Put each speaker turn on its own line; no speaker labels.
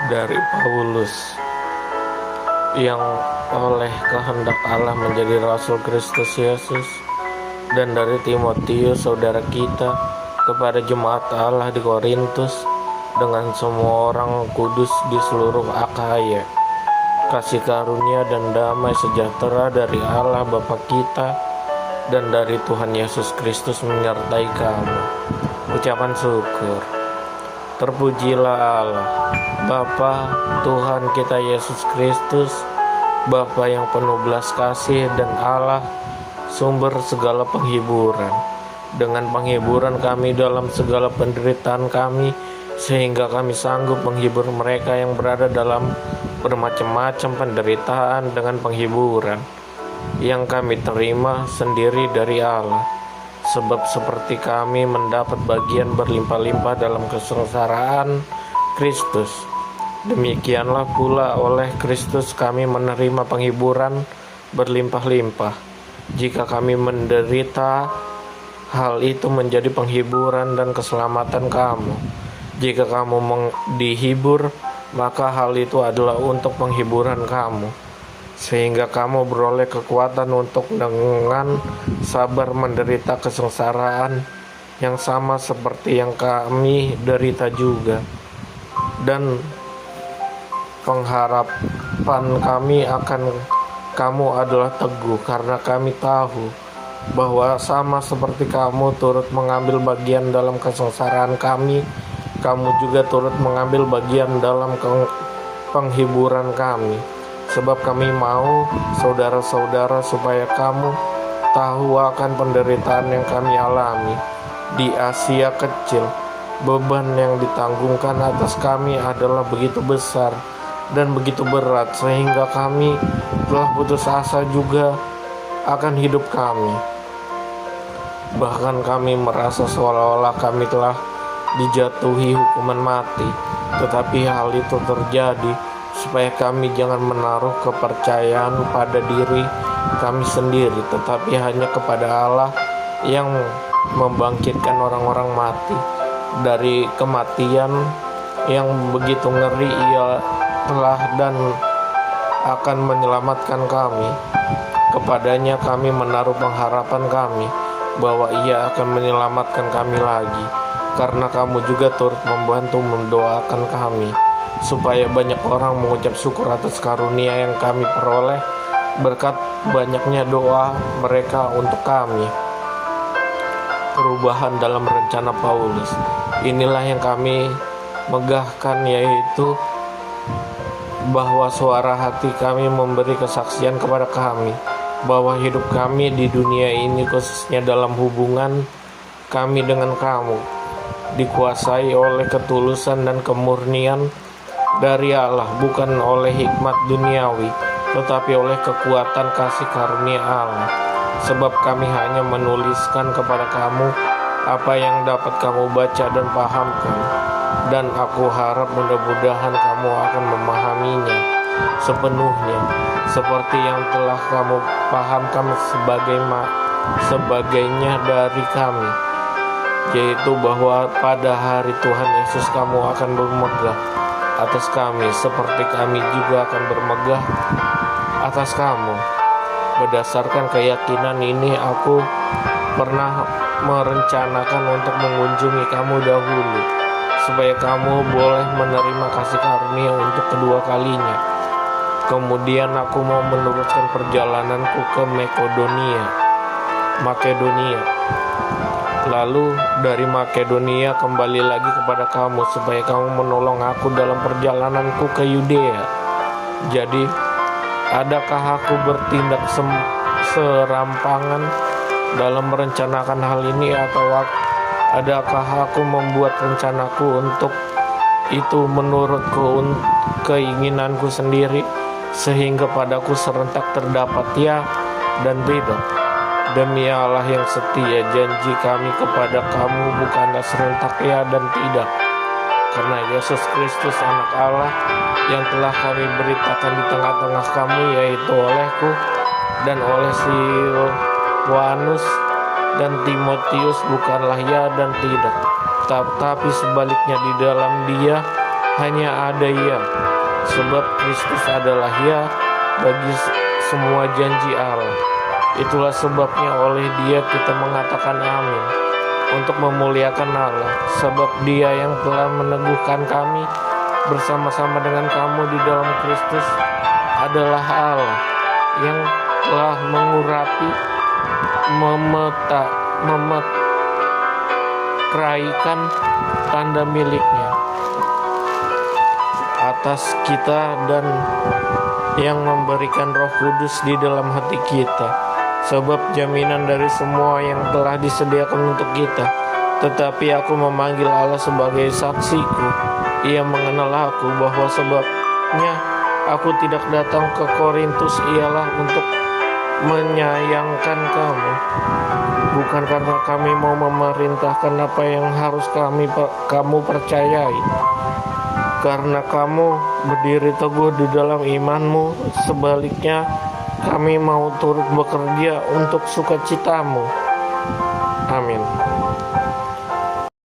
Dari Paulus yang oleh kehendak Allah menjadi Rasul Kristus Yesus, dan dari Timotius saudara kita kepada jemaat Allah di Korintus dengan semua orang kudus di seluruh Akhaya. Kasih karunia dan damai sejahtera dari Allah Bapa kita dan dari Tuhan Yesus Kristus menyertai kamu. Ucapan syukur. Terpujilah Allah, Bapa Tuhan kita Yesus Kristus, Bapa yang penuh belas kasih dan Allah sumber segala penghiburan. Dengan penghiburan kami dalam segala penderitaan kami, sehingga kami sanggup menghibur mereka yang berada dalam bermacam-macam penderitaan dengan penghiburan yang kami terima sendiri dari Allah. Sebab seperti kami mendapat bagian berlimpah-limpah dalam kesengsaraan Kristus, demikianlah pula oleh Kristus kami menerima penghiburan berlimpah-limpah. Jika kami menderita, hal itu menjadi penghiburan dan keselamatan kamu. Jika kamu dihibur, maka hal itu adalah untuk penghiburan kamu, sehingga kamu beroleh kekuatan untuk dengan sabar menderita kesengsaraan yang sama seperti yang kami derita juga. Dan pengharapan kami akan kamu adalah teguh, karena kami tahu bahwa sama seperti kamu turut mengambil bagian dalam kesengsaraan kami, kamu juga turut mengambil bagian dalam penghiburan kami. Sebab kami mau, saudara-saudara, supaya kamu tahu akan penderitaan yang kami alami di Asia Kecil. Beban yang ditanggungkan atas kami adalah begitu besar dan begitu berat, sehingga kami telah putus asa juga akan hidup kami. Bahkan kami merasa seolah-olah kami telah dijatuhi hukuman mati. Tetapi hal itu terjadi supaya kami jangan menaruh kepercayaan pada diri kami sendiri, tetapi hanya kepada Allah yang membangkitkan orang-orang mati dari kematian yang begitu ngeri. Ia telah dan akan menyelamatkan kami. Kepadanya kami menaruh pengharapan kami bahwa Ia akan menyelamatkan kami lagi, karena kamu juga turut membantu mendoakan kami, supaya banyak orang mengucap syukur atas karunia yang kami peroleh berkat banyaknya doa mereka untuk kami. Perubahan dalam rencana Paulus. Inilah yang kami megahkan, yaitu bahwa suara hati kami memberi kesaksian kepada kami bahwa hidup kami di dunia ini, khususnya dalam hubungan kami dengan kamu, dikuasai oleh ketulusan dan kemurnian dari Allah, bukan oleh hikmat duniawi, tetapi oleh kekuatan kasih karunia Allah. Sebab kami hanya menuliskan kepada kamu apa yang dapat kamu baca dan pahamkan, dan aku harap mudah-mudahan kamu akan memahaminya sepenuhnya, seperti yang telah kamu pahamkan sebagainya dari kami, yaitu bahwa pada hari Tuhan Yesus kamu akan bermegah atas kami, seperti kami juga akan bermegah atas kamu. Berdasarkan keyakinan ini, aku pernah merencanakan untuk mengunjungi kamu dahulu, supaya kamu boleh menerima kasih karunia untuk kedua kalinya. Kemudian aku mau meneruskan perjalananku ke Makedonia. Lalu dari Makedonia kembali lagi kepada kamu, supaya kamu menolong aku dalam perjalananku ke Yudea. Jadi, adakah aku bertindak serampangan dalam merencanakan hal ini, atau adakah aku membuat rencanaku untuk itu menurut keinginanku sendiri, sehingga padaku serentak terdapat ya dan tidak? Demi Allah yang setia, janji kami kepada kamu bukanlah serentak ya dan tidak, karena Yesus Kristus anak Allah yang telah kami beritakan di tengah-tengah kamu, yaitu olehku dan oleh Silwanus dan Timotius, bukanlah ya dan tidak, tetapi sebaliknya di dalam Dia hanya ada Ia, sebab Kristus adalah Ya bagi semua janji Allah. Itulah sebabnya oleh Dia kita mengatakan amin, untuk memuliakan Allah, sebab Dia yang telah meneguhkan kami bersama-sama dengan kamu di dalam Kristus adalah Allah yang telah mengurapi, memeteraikan tanda miliknya atas kita, dan yang memberikan Roh Kudus di dalam hati kita, sebab jaminan dari semua yang telah disediakan untuk kita. Tetapi aku memanggil Allah sebagai saksiku, Ia mengenal aku, bahwa sebabnya aku tidak datang ke Korintus ialah untuk menyayangkan kamu, bukan karena kami mau memerintahkan apa yang harus kamu percayai, karena kamu berdiri teguh di dalam imanmu. Sebaliknya, kami mau turut bekerja untuk sukacitamu. Amin.